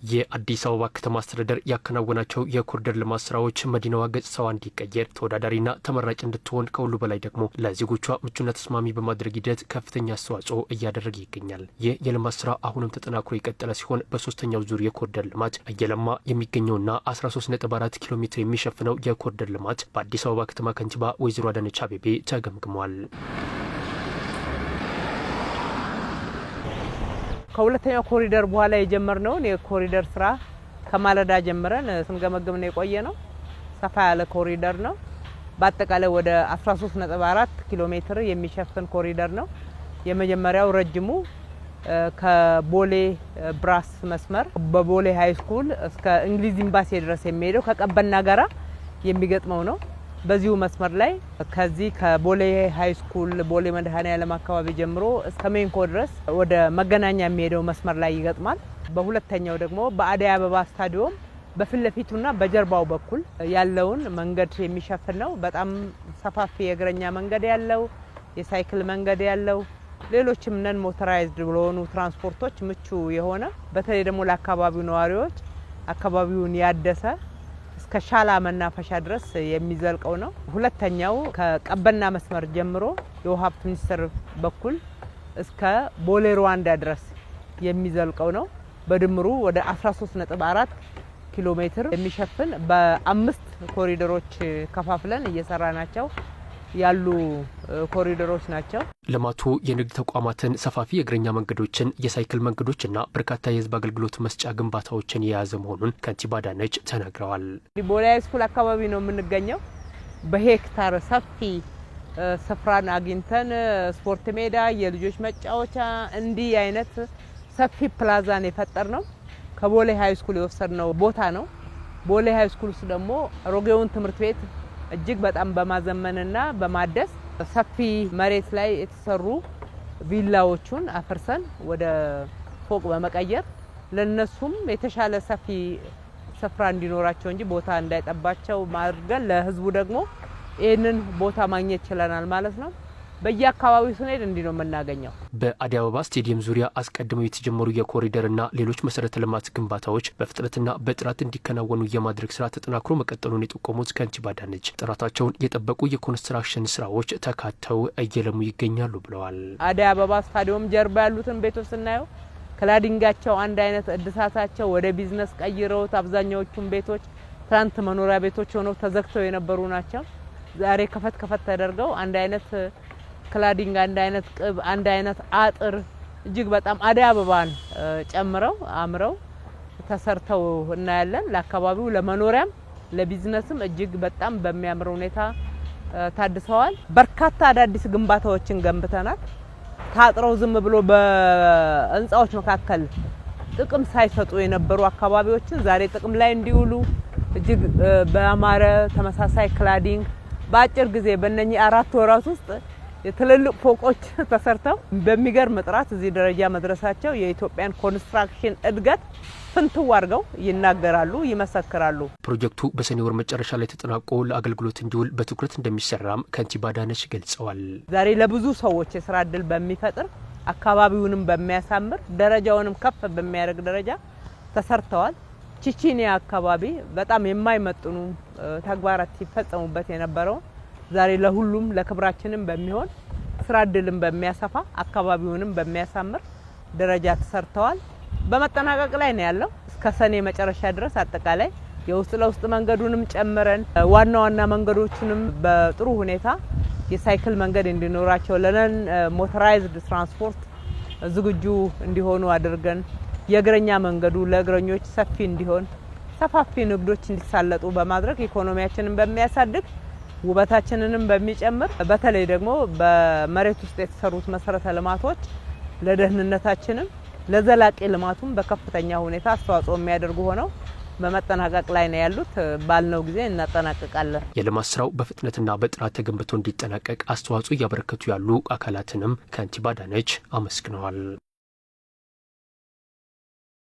የአዲስ አበባ ከተማ አስተዳደር ያከናወናቸው የኮሪደር ልማት ስራዎች መዲናዋ ገጽታዋ እንዲቀየር ተወዳዳሪና ተመራጭ እንድትሆን ከሁሉ በላይ ደግሞ ለዜጎቿ ምቹና ተስማሚ በማድረግ ሂደት ከፍተኛ አስተዋጽኦ እያደረገ ይገኛል። ይህ የልማት ስራ አሁንም ተጠናክሮ የቀጠለ ሲሆን በሶስተኛው ዙር የኮሪደር ልማት እየለማ የሚገኘውና 13.4 ኪሎ ሜትር የሚሸፍነው የኮሪደር ልማት በአዲስ አበባ ከተማ ከንቲባ ወይዘሮ አዳነች አቤቤ ተገምግሟል። ከሁለተኛው ኮሪደር በኋላ የጀመርነውን የኮሪደር ስራ ከማለዳ ጀምረን ስንገመግም ነው የቆየ ነው። ሰፋ ያለ ኮሪደር ነው። በአጠቃላይ ወደ 13.4 ኪሎ ሜትር የሚሸፍን ኮሪደር ነው። የመጀመሪያው ረጅሙ ከቦሌ ብራስ መስመር በቦሌ ሃይ ስኩል እስከ እንግሊዝ ኤምባሲ ድረስ የሚሄደው ከቀበና ጋራ የሚገጥመው ነው። በዚሁ መስመር ላይ ከዚህ ከቦሌ ሃይ ስኩል ቦሌ መድኃኔዓለም አካባቢ ጀምሮ እስከ ሜንኮ ድረስ ወደ መገናኛ የሚሄደው መስመር ላይ ይገጥማል። በሁለተኛው ደግሞ በአደይ አበባ ስታዲየም በፊት ለፊቱና በጀርባው በኩል ያለውን መንገድ የሚሸፍን ነው። በጣም ሰፋፊ የእግረኛ መንገድ ያለው፣ የሳይክል መንገድ ያለው፣ ሌሎችም ነን ሞተራይዝድ ብለሆኑ ትራንስፖርቶች ምቹ የሆነ በተለይ ደግሞ ለአካባቢው ነዋሪዎች አካባቢውን ያደሰ እስከ ሻላ መናፈሻ ድረስ የሚዘልቀው ነው። ሁለተኛው ከቀበና መስመር ጀምሮ የውሃ ሀብት ሚኒስቴር በኩል እስከ ቦሌ ሩዋንዳ ድረስ የሚዘልቀው ነው። በድምሩ ወደ 13.4 ኪሎ ሜትር የሚሸፍን በ5 ኮሪደሮች ከፋፍለን እየሰራናቸው ያሉ ኮሪደሮች ናቸው። ልማቱ የንግድ ተቋማትን፣ ሰፋፊ የእግረኛ መንገዶችን፣ የሳይክል መንገዶችና በርካታ የህዝብ አገልግሎት መስጫ ግንባታዎችን የያዘ መሆኑን ከንቲባ አዳነች ተናግረዋል። ቦሌ ሃይ ስኩል አካባቢ ነው የምንገኘው። በሄክታር ሰፊ ስፍራን አግኝተን ስፖርት ሜዳ፣ የልጆች መጫወቻ እንዲህ አይነት ሰፊ ፕላዛን የፈጠር ነው። ከቦሌ ሃይ ስኩል የወሰድነው ቦታ ነው። ቦሌ ሃይ ስኩል ውስጥ ደግሞ ሮጌውን ትምህርት ቤት እጅግ በጣም በማዘመንና በማደስ ሰፊ መሬት ላይ የተሰሩ ቪላዎቹን አፍርሰን ወደ ፎቅ በመቀየር ለነሱም የተሻለ ሰፊ ስፍራ እንዲኖራቸው እንጂ ቦታ እንዳይጠባቸው ማድረግ ለህዝቡ ደግሞ ይህንን ቦታ ማግኘት ችለናል ማለት ነው። በየአካባቢው ስንሄድ እንዲህ ነው የምናገኘው። በአዲስ አበባ ስቴዲየም ዙሪያ አስቀድመው የተጀመሩ የኮሪደርና ሌሎች መሰረተ ልማት ግንባታዎች በፍጥነትና በጥራት እንዲከናወኑ የማድረግ ስራ ተጠናክሮ መቀጠሉን የጠቆሙት ከንቲባ አዳነች ጥራታቸውን የጠበቁ የኮንስትራክሽን ስራዎች ተካተው እየለሙ ይገኛሉ ብለዋል። አዲስ አበባ ስታዲየም ጀርባ ያሉትን ቤቶች ስናየው ክላዲንጋቸው አንድ አይነት፣ እድሳታቸው ወደ ቢዝነስ ቀይረውት አብዛኛዎቹን ቤቶች ትናንት መኖሪያ ቤቶች ሆነው ተዘግተው የነበሩ ናቸው። ዛሬ ከፈት ተደርገው አንድ አይነት ክላዲንግ፣ አንድ አይነት ቅብ፣ አንድ አይነት አጥር እጅግ በጣም አደይ አበባን ጨምረው አምረው ተሰርተው እናያለን። ለአካባቢው ለመኖሪያም ለቢዝነስም እጅግ በጣም በሚያምር ሁኔታ ታድሰዋል። በርካታ አዳዲስ ግንባታዎችን ገንብተናል። ታጥረው ዝም ብሎ በህንጻዎች መካከል ጥቅም ሳይሰጡ የነበሩ አካባቢዎችን ዛሬ ጥቅም ላይ እንዲውሉ እጅግ በአማረ ተመሳሳይ ክላዲንግ በአጭር ጊዜ በእነኚህ 4 ወራት ውስጥ የትልልቅ ፎቆች ተሰርተው በሚገርም ጥራት እዚህ ደረጃ መድረሳቸው የኢትዮጵያን ኮንስትራክሽን እድገት ፍንትው አድርገው ይናገራሉ፣ ይመሰክራሉ። ፕሮጀክቱ በሰኔ ወር መጨረሻ ላይ ተጠናቆ ለአገልግሎት እንዲውል በትኩረት እንደሚሰራም ከንቲባ አዳነች ገልጸዋል። ዛሬ ለብዙ ሰዎች የስራ እድል በሚፈጥር አካባቢውንም በሚያሳምር ደረጃውንም ከፍ በሚያደርግ ደረጃ ተሰርተዋል። ቺቺኒያ አካባቢ በጣም የማይመጥኑ ተግባራት ሲፈጸሙበት የነበረው ዛሬ ለሁሉም ለክብራችንም በሚሆን ስራ እድልም በሚያሰፋ አካባቢውንም በሚያሳምር ደረጃ ተሰርተዋል። በመጠናቀቅ ላይ ነው ያለው። እስከ ሰኔ መጨረሻ ድረስ አጠቃላይ የውስጥ ለውስጥ መንገዱንም ጨምረን ዋና መንገዶቹንም በጥሩ ሁኔታ የሳይክል መንገድ እንዲኖራቸው ለነን ሞተራይዝድ ትራንስፖርት ዝግጁ እንዲሆኑ አድርገን የእግረኛ መንገዱ ለእግረኞች ሰፊ እንዲሆን ሰፋፊ ንግዶች እንዲሳለጡ በማድረግ ኢኮኖሚያችንን በሚያሳድግ ውበታችንንም በሚጨምር በተለይ ደግሞ በመሬት ውስጥ የተሰሩት መሰረተ ልማቶች ለደህንነታችንም ለዘላቂ ልማቱም በከፍተኛ ሁኔታ አስተዋጽኦ የሚያደርጉ ሆነው በመጠናቀቅ ላይ ነው ያሉት። ባልነው ጊዜ እናጠናቀቃለን። የልማት ስራው በፍጥነትና በጥራት ተገንብቶ እንዲጠናቀቅ አስተዋጽኦ እያበረከቱ ያሉ አካላትንም ከንቲባ አዳነች አመስግነዋል።